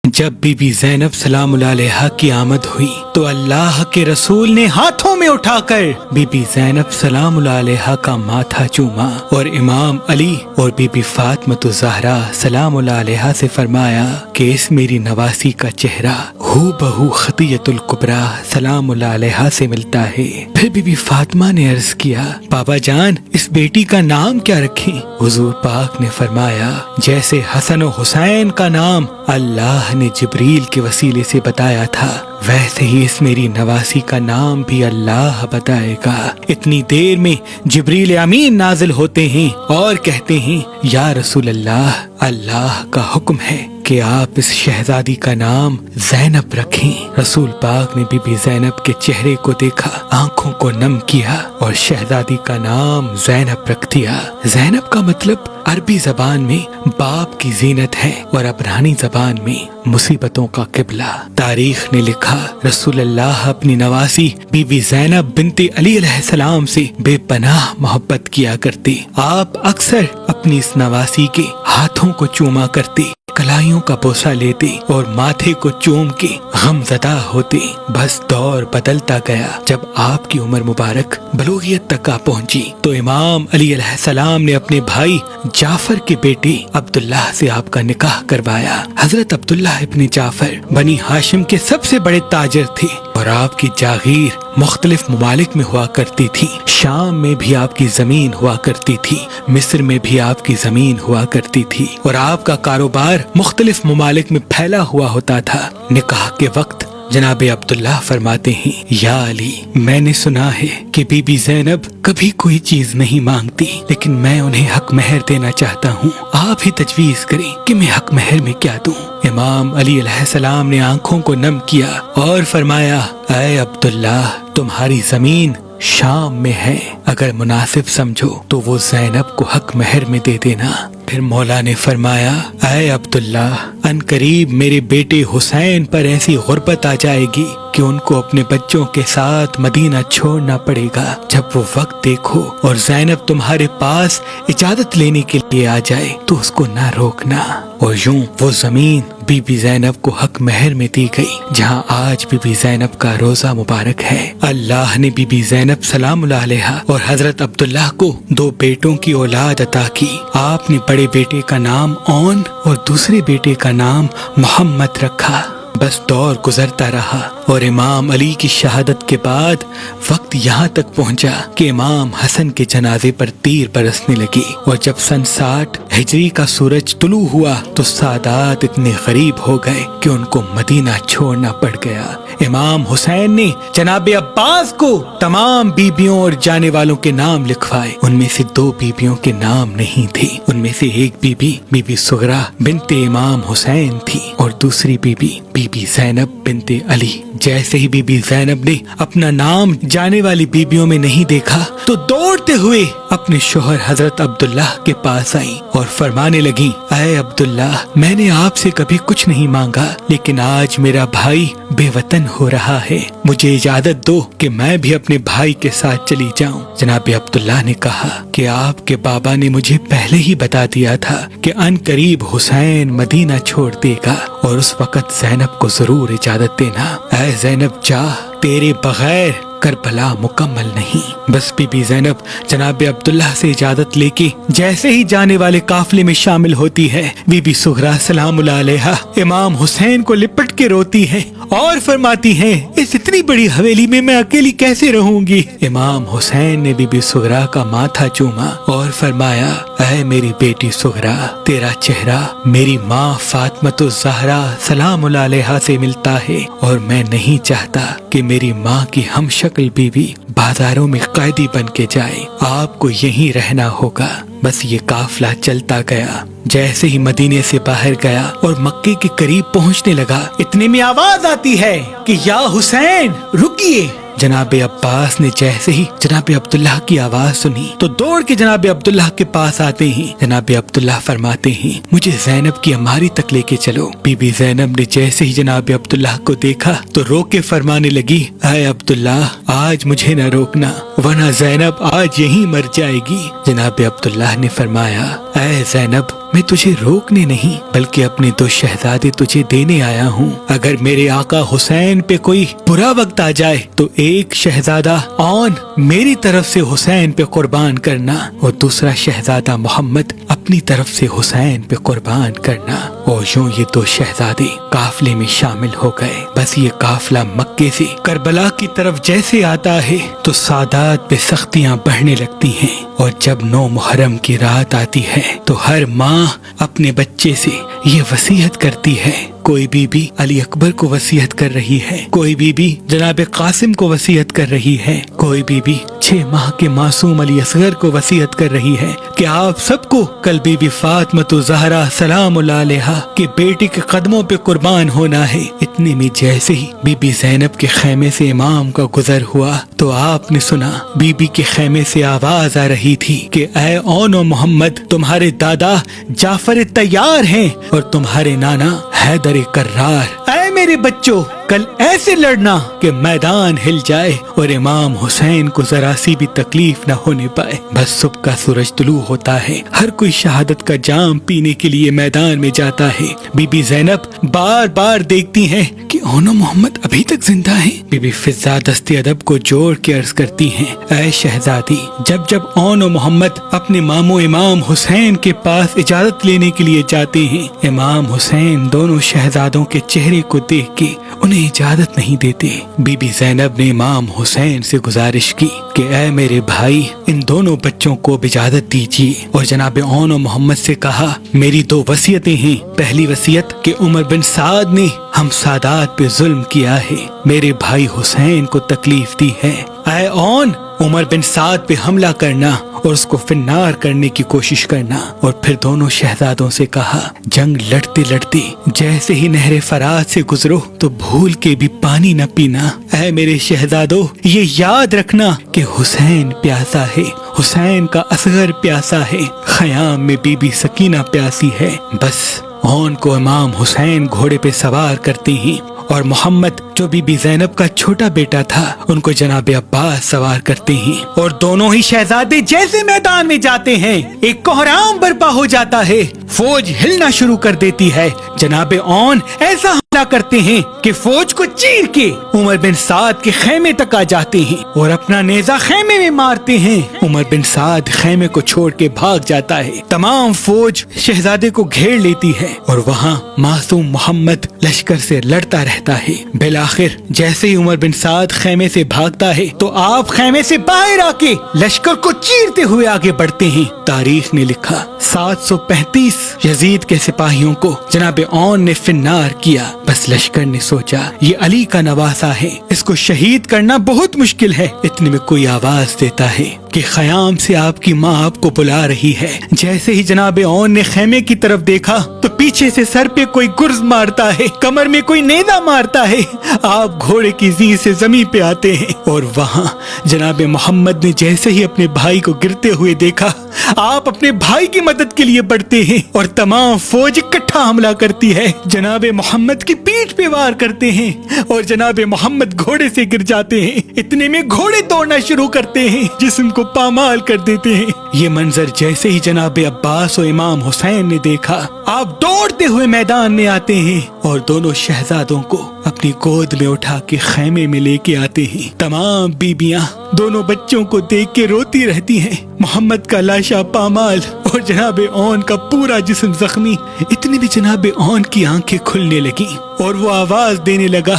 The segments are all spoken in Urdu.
جب بی بی زینب سلام اللہ علیہا کی آمد ہوئی تو اللہ کے رسول نے ہاتھوں میں اٹھا کر بی بی زینب سلام اللہ علیہا کا ماتھا چوما اور امام علی اور بی بی فاطمہ الزہرا سلام اللہ علیہا سے فرمایا کہ اس میری نواسی کا چہرہ ہو بہو خطیۃ الکبریٰ سلام اللہ علیہا سے ملتا ہے۔ پھر بی بی فاطمہ نے عرض کیا، بابا جان اس بیٹی کا نام کیا رکھیں؟ حضور پاک نے فرمایا، جیسے حسن و حسین کا نام اللہ نے جبریل کے وسیلے سے بتایا تھا ویسے ہی اس میری نواسی کا نام بھی اللہ بتائے گا۔ اتنی دیر میں جبریل امین نازل ہوتے ہیں اور کہتے ہیں، یا رسول اللہ، اللہ کا حکم ہے کہ آپ اس شہزادی کا نام زینب رکھیں۔ رسول پاک نے بی بی زینب کے چہرے کو دیکھا، آنکھوں کو نم کیا اور شہزادی کا نام زینب رکھ دیا۔ زینب کا مطلب عربی زبان میں باپ کی زینت ہے اور عبرانی زبان میں مصیبتوں کا قبلہ۔ تاریخ نے لکھا، رسول اللہ اپنی نواسی بی بی زینب بنت علی علیہ السلام سے بے پناہ محبت کیا کرتے۔ آپ اکثر اپنی اس نواسی کے ہاتھوں کو چوما کرتے، کلائیوں کا بوسہ لیتے اور ماتھے کو چوم کے غم زدہ ہوتے۔ بس دور بدلتا گیا۔ جب آپ کی عمر مبارک بلوغیت تک آ پہنچی تو امام علی علیہ السلام نے اپنے بھائی جعفر کے بیٹے عبداللہ سے آپ کا نکاح کروایا۔ حضرت عبداللہ ابن جعفر بنی ہاشم کے سب سے بڑے تاجر تھے اور آپ کی جاگیر مختلف ممالک میں ہوا کرتی تھی۔ شام میں بھی آپ کی زمین ہوا کرتی تھی، مصر میں بھی آپ کی زمین ہوا کرتی تھی اور آپ کا کاروبار مختلف ممالک میں پھیلا ہوا ہوتا تھا۔ نکاح کے وقت جناب عبداللہ فرماتے ہیں، یا علی، میں نے سنا ہے کہ بی بی زینب کبھی کوئی چیز نہیں مانگتی، لیکن میں انہیں حق مہر دینا چاہتا ہوں۔ آپ ہی تجویز کریں کہ میں حق مہر میں کیا دوں۔ امام علی علیہ السلام نے آنکھوں کو نم کیا اور فرمایا، اے عبداللہ، تمہاری زمین شام میں ہے، اگر مناسب سمجھو تو وہ زینب کو حق مہر میں دے دینا۔ پھر مولا نے فرمایا، اے عبداللہ، ان قریب میرے بیٹے حسین پر ایسی غربت آ جائے گی کہ ان کو اپنے بچوں کے ساتھ مدینہ چھوڑنا پڑے گا۔ جب وہ وقت دیکھو اور زینب تمہارے پاس اجازت لینے کے لیے آ جائے تو اس کو نہ روکنا۔ اور یوں وہ زمین بی بی زینب کو حق مہر میں دی گئی، جہاں آج بی بی زینب کا روزہ مبارک ہے۔ اللہ نے بی بی زینب سلام اللہ علیہا اور حضرت عبداللہ کو دو بیٹوں کی اولاد عطا کی۔ آپ نے بڑے بیٹے کا نام اون اور دوسرے بیٹے کا نام محمد رکھا۔ بس دور گزرتا رہا اور امام علی کی شہادت کے بعد وقت یہاں تک پہنچا کہ امام حسن کے جنازے پر تیر برسنے لگے، اور جب سن 60 ہجری کا سورج طلوع ہوا تو سادات اتنے غریب ہو گئے کہ ان کو مدینہ چھوڑنا پڑ گیا۔ امام حسین نے جناب عباس کو تمام بیبیوں اور جانے والوں کے نام لکھوائے۔ ان میں سے 2 بیبیوں کے نام نہیں تھے۔ ان میں سے ایک بی بی سغرا بنت امام حسین تھی اور دوسری بی بی زینب بنت علی۔ جیسے ہی بی بی زینب نے اپنا نام جانے والی بیبیوں میں نہیں دیکھا تو دوڑتے ہوئے اپنے شوہر حضرت عبداللہ کے پاس آئی اور فرمانے لگی، اے عبداللہ، میں نے آپ سے کبھی کچھ نہیں مانگا، لیکن آج میرا بھائی بے وطن ہو رہا ہے، مجھے اجازت دو کہ میں بھی اپنے بھائی کے ساتھ چلی جاؤں۔ جناب عبداللہ نے کہا کہ آپ کے بابا نے مجھے پہلے ہی بتا دیا تھا کہ ان قریب حسین مدینہ چھوڑ دے گا اور اس وقت زینب کو ضرور اجازت دینا۔ اے زینب جا، تیرے بغیر کربلا مکمل نہیں۔ بس بی بی زینب جناب عبداللہ سے اجازت لے کے جیسے ہی جانے والے قافلے میں شامل ہوتی ہے، بی بی سغرا سلام اللہ علیہا امام حسین کو لپٹ کے روتی ہے اور فرماتی ہیں، اس اتنی بڑی حویلی میں میں اکیلی کیسے رہوں گی؟ امام حسین نے بی بی سغرا کا ماتھا چوما اور فرمایا، اے میری بیٹی سغرا، تیرا چہرہ میری ماں فاطمہ الزہرا سلام اللہ علیہا سے ملتا ہے اور میں نہیں چاہتا کہ میری ماں کی ہم شکل بیوی بازاروں میں قیدی بن کے جائے۔ آپ کو یہیں رہنا ہوگا۔ بس یہ قافلہ چلتا گیا۔ جیسے ہی مدینے سے باہر گیا اور مکے کے قریب پہنچنے لگا، اتنے میں آواز آتی ہے کہ یا حسین رکیے۔ جناب عباس نے جیسے ہی جناب عبداللہ کی آواز سنی تو دوڑ کے جناب عبداللہ کے پاس آتے ہیں۔ جناب عبداللہ فرماتے ہیں، مجھے زینب کی اماری تک لے کے چلو۔ بی بی زینب نے جیسے ہی جناب عبداللہ کو دیکھا تو رو کے فرمانے لگی، اے عبداللہ، آج مجھے نہ روکنا ورنہ زینب آج یہیں مر جائے گی۔ جناب عبداللہ نے فرمایا، اے زینب میں تجھے روکنے نہیں بلکہ اپنے 2 شہزادے تجھے دینے آیا ہوں. اگر میرے آقا حسین پہ کوئی برا وقت آ جائے تو ایک شہزادہ اون میری طرف سے حسین پہ قربان کرنا اور دوسرا شہزادہ محمد اپنی طرف سے حسین پہ قربان کرنا. اور یوں یہ 2 شہزادے قافلے میں شامل ہو گئے. بس یہ قافلہ مکے سے کربلا کی طرف جیسے آتا ہے تو سادات پہ سختیاں بڑھنے لگتی ہیں. اور جب 9 محرم کی رات آتی ہے تو ہر ماں اپنے بچے سے یہ وصیت کرتی ہے. کوئی بی بی علی اکبر کو وصیت کر رہی ہے, کوئی بی بی جناب قاسم کو وصیت کر رہی ہے, کوئی بی بی 6 ماہ کے معصوم علی اصغر کو وصیت کر رہی ہے کہ آپ سب کو کل بی بی فاطمہ زہرا سلام اللہ علیہا کے بیٹی کے قدموں پہ قربان ہونا ہے. اتنے میں جیسے ہی بی بی زینب کے خیمے سے امام کا گزر ہوا تو آپ نے سنا بی بی کے خیمے سے آواز آ رہی تھی کہ اے اون و محمد, تمہارے دادا جعفر تیار ہیں اور تمہارے نانا حیدر کرار. اے میرے بچوں, کل ایسے لڑنا کہ میدان ہل جائے اور امام حسین کو ذرا سی بھی تکلیف نہ ہونے پائے. بس صبح کا سورج طلوع ہوتا ہے, ہر کوئی شہادت کا جام پینے کے لیے میدان میں جاتا ہے. بی بی زینب بار بار دیکھتی ہیں کہ اون و محمد ابھی تک زندہ ہیں. بی بی فضا دست ادب کو جوڑ کے عرض کرتی ہیں, اے شہزادی, جب اون و محمد اپنے ماموں امام حسین کے پاس اجازت لینے کے لیے جاتے ہیں, امام حسین دونوں شہزادوں کے چہرے کو دیکھ کے انہیں اجازت نہیں دیتے. بی بی زینب نے امام حسین سے گزارش کی کہ اے میرے بھائی, ان دونوں بچوں کو اجازت دیجیے. اور جناب اون و محمد سے کہا, میری 2 وصیتیں ہیں. پہلی وصیت کہ عمر بن سعد نے ہم سادات پہ ظلم کیا ہے, میرے بھائی حسین کو تکلیف دی ہے. اے اون, عمر بن سعد پہ حملہ کرنا اور اس کو فنار کرنے کی کوشش کرنا. اور پھر دونوں شہزادوں سے کہا, جنگ لڑتے لڑتے جیسے ہی نہر فرات سے گزرو تو بھول کے بھی پانی نہ پینا. اے میرے شہزادوں, یہ یاد رکھنا کہ حسین پیاسا ہے, حسین کا اصغر پیاسا ہے, خیام میں بی بی سکینہ پیاسی ہے. بس اون کو امام حسین گھوڑے پہ سوار کرتے ہیں اور محمد جو بی بی زینب کا چھوٹا بیٹا تھا ان کو جناب عباس سوار کرتے ہیں. اور دونوں ہی شہزادے جیسے میدان میں جاتے ہیں ایک کوہرام برپا ہو جاتا ہے, فوج ہلنا شروع کر دیتی ہے. جناب اون ایسا حملہ کرتے ہیں کہ فوج کو چیر کے عمر بن سعد کے خیمے تک آ جاتے ہیں اور اپنا نیزہ خیمے میں مارتے ہیں. عمر بن سعد خیمے کو چھوڑ کے بھاگ جاتا ہے. تمام فوج شہزادے کو گھیر لیتی ہے اور وہاں معصوم محمد لشکر سے لڑتا رہتا ہے. بالآخر جیسے ہی عمر بن سعد خیمے سے بھاگتا ہے تو آپ خیمے سے باہر آ کے لشکر کو چیرتے ہوئے آگے بڑھتے ہیں. تاریخ نے لکھا 735 یزید کے سپاہیوں کو جناب اون نے فنار کیا. بس لشکر نے سوچا یہ علی کا نواسا ہے, اس کو شہید کرنا بہت مشکل ہے. اتنے میں کوئی آواز دیتا ہے کہ خیام سے آپ کی ماں آپ کو بلا رہی ہے. جیسے ہی جناب اون نے خیمے کی طرف دیکھا تو پیچھے سے سر پہ کوئی گرز مارتا ہے, کمر میں کوئی نیزہ مارتا ہے. آپ گھوڑے کی زین سے زمین پہ آتے ہیں اور وہاں جناب محمد نے جیسے ہی اپنے بھائی کو گرتے ہوئے دیکھا, آپ اپنے بھائی کی مدد کے لیے بڑھتے ہیں اور تمام فوج اکٹھا حملہ کرتی ہے. جناب محمد کی پیٹھ پہ وار کرتے ہیں اور جناب محمد گھوڑے سے گر جاتے ہیں. اتنے میں گھوڑے دوڑنا شروع کرتے ہیں, جسم کو پامال کر دیتے ہیں. یہ منظر جیسے ہی جناب عباس و امام حسین نے دیکھا, آپ دوڑتے ہوئے میدان میں آتے ہیں اور دونوں شہزادوں کو اپنی گود میں اٹھا کے خیمے میں لے کے آتے ہیں. تمام بیبیاں دونوں بچوں کو دیکھ کے روتی رہتی ہیں. محمد کا لاشا پامال اور جناب اون کا پورا جسم زخمی. اتنے بھی جناب اون کی آنکھیں کھلنے لگی اور وہ آواز دینے لگا,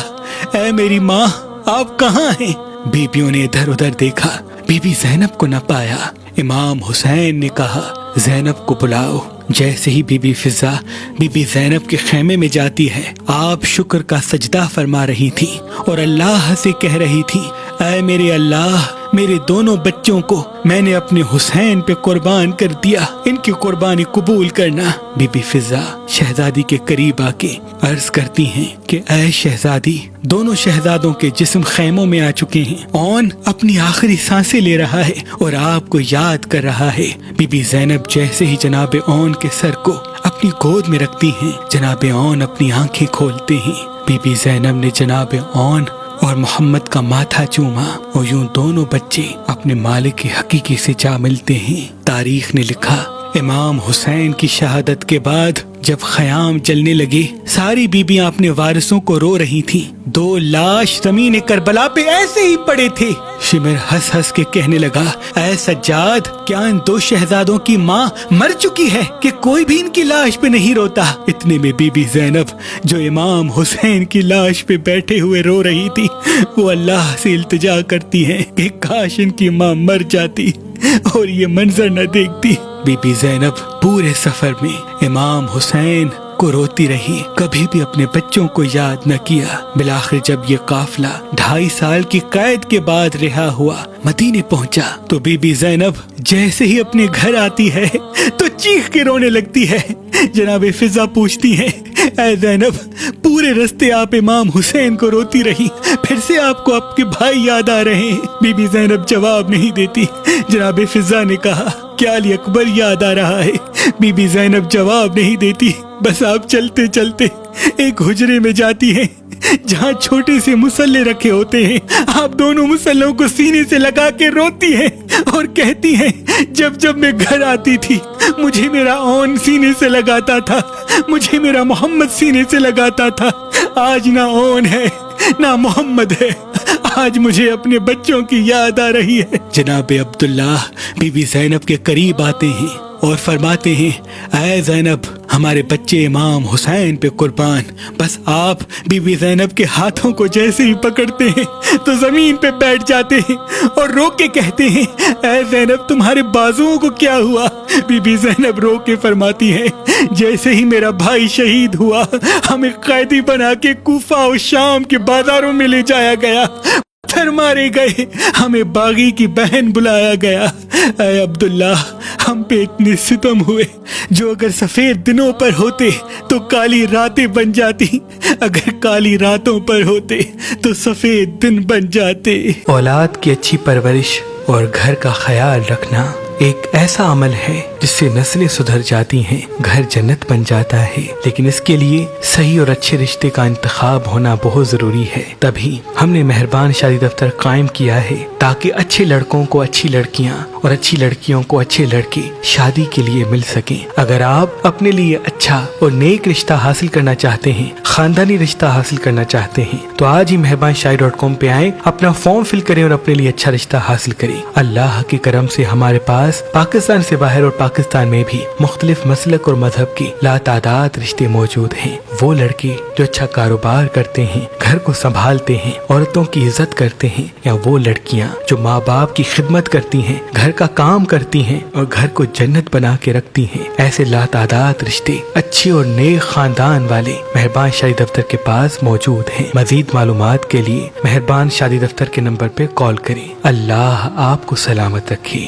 اے میری ماں آپ کہاں ہیں؟ بیبیوں نے ادھر ادھر دیکھا, بی بی زینب کو نہ پایا. امام حسین نے کہا زینب کو بلاؤ. جیسے ہی بی بی فضا بی بی زینب کے خیمے میں جاتی ہے, آپ شکر کا سجدہ فرما رہی تھی اور اللہ سے کہہ رہی تھی, اے میرے اللہ, میرے دونوں بچوں کو میں نے اپنے حسین پہ قربان کر دیا, ان کی قربانی قبول کرنا. بی بی فضا شہزادی کے قریب آ کے عرض کرتی ہیں کہ اے شہزادی, دونوں شہزادوں کے جسم خیموں میں آ چکے ہیں. اون اپنی آخری سانسیں لے رہا ہے اور آپ کو یاد کر رہا ہے. بی بی زینب جیسے ہی جناب اون کے سر کو اپنی گود میں رکھتی ہیں, جناب اون اپنی آنکھیں کھولتے ہیں. بی بی زینب نے جناب اون اور محمد کا ماتھا چوما اور یوں دونوں بچے اپنے مالک حقیقی سے جا ملتے ہیں. تاریخ نے لکھا امام حسین کی شہادت کے بعد جب خیام چلنے لگے ساری بیبیاں اپنے وارثوں کو رو رہی تھیں. 2 لاش زمین کربلا پہ ایسے ہی پڑے تھے. شمر ہنس ہنس کے کہنے لگا اے سجاد کیا ان 2 شہزادوں کی ماں مر چکی ہے کہ کوئی بھی ان کی لاش پہ نہیں روتا؟ اتنے میں بی بی زینب جو امام حسین کی لاش پہ بیٹھے ہوئے رو رہی تھی وہ اللہ سے التجا کرتی ہیں کہ کاش ان کی ماں مر جاتی اور یہ منظر نہ دیکھتی. بی بی زینب پورے سفر میں امام حسین کو روتی رہی، کبھی بھی اپنے بچوں کو یاد نہ کیا. بالآخر جب یہ قافلہ 2.5 سال کی قید کے بعد رہا ہوا مدینے پہنچا تو بی بی زینب جیسے ہی اپنے گھر آتی ہے تو چیخ کے رونے لگتی ہے. جناب فضا پوچھتی ہیں اے زینب پورے رستے آپ امام حسین کو روتی رہی، پھر سے آپ کو آپ کے بھائی یاد آ رہے ہیں؟ بی بی زینب جواب نہیں دیتی. جناب فضا نے کہا کیا علی اکبر یاد آ رہا ہے؟ بی بی زینب جواب نہیں دیتی. بس آپ چلتے چلتے ایک حجرے میں جاتی ہیں جہاں چھوٹے سے مسلے رکھے ہوتے ہیں. آپ دونوں مسلوں کو سینے سے لگا کے روتی ہیں اور کہتی ہیں جب جب میں گھر آتی تھی مجھے میرا اون سینے سے لگاتا تھا، مجھے میرا محمد سینے سے لگاتا تھا. آج نہ اون ہے نہ محمد ہے، آج مجھے اپنے بچوں کی یاد آ رہی ہے. جناب عبداللہ بی بی زینب کے قریب آتے ہیں اور فرماتے ہیں اے زینب ہمارے بچے امام حسین پہ قربان. بس آپ بی بی زینب کے ہاتھوں کو جیسے ہی پکڑتے ہیں تو زمین پہ بیٹھ جاتے ہیں اور رو کے کہتے ہیں اے زینب تمہارے بازوؤں کو کیا ہوا؟ بی بی زینب رو کے فرماتی ہیں جیسے ہی میرا بھائی شہید ہوا ہمیں قیدی بنا کے کوفہ اور شام کے بازاروں میں لے جایا گیا، پتھر مارے گئے، ہمیں باغی کی بہن بلایا گیا. اے عبداللہ ہم پہ اتنے ستم ہوئے جو اگر سفید دنوں پر ہوتے تو کالی راتیں بن جاتی، اگر کالی راتوں پر ہوتے تو سفید دن بن جاتے. اولاد کی اچھی پرورش اور گھر کا خیال رکھنا ایک ایسا عمل ہے جس سے نسلیں سدھر جاتی ہیں، گھر جنت بن جاتا ہے. لیکن اس کے لیے صحیح اور اچھے رشتے کا انتخاب ہونا بہت ضروری ہے. تبھی ہم نے مہربان شادی دفتر قائم کیا ہے تاکہ اچھے لڑکوں کو اچھی لڑکیاں اور اچھی لڑکیوں کو اچھے لڑکے شادی کے لیے مل سکیں. اگر آپ اپنے لیے اچھا اور نیک رشتہ حاصل کرنا چاہتے ہیں، خاندانی رشتہ حاصل کرنا چاہتے ہیں تو آج ہی مہربان شادی.com پہ آئیں، اپنا فارم فل کریں اور اپنے لیے اچھا رشتہ حاصل کریں. اللہ کے کرم سے ہمارے پاس پاکستان سے باہر اور پاکستان میں بھی مختلف مسلک اور مذہب کے لاتعداد رشتے موجود ہیں. وہ لڑکے جو اچھا کاروبار کرتے ہیں، گھر کو سنبھالتے ہیں، عورتوں کی عزت کرتے ہیں، یا وہ لڑکیاں جو ماں باپ کی خدمت کرتی ہیں، گھر کا کام کرتی ہیں اور گھر کو جنت بنا کے رکھتی ہیں، ایسے لاتعداد رشتے اچھے اور نیک خاندان والے مہربان شادی دفتر کے پاس موجود ہیں. مزید معلومات کے لیے مہربان شادی دفتر کے نمبر پہ کال کریں. اللہ آپ کو سلامت رکھے.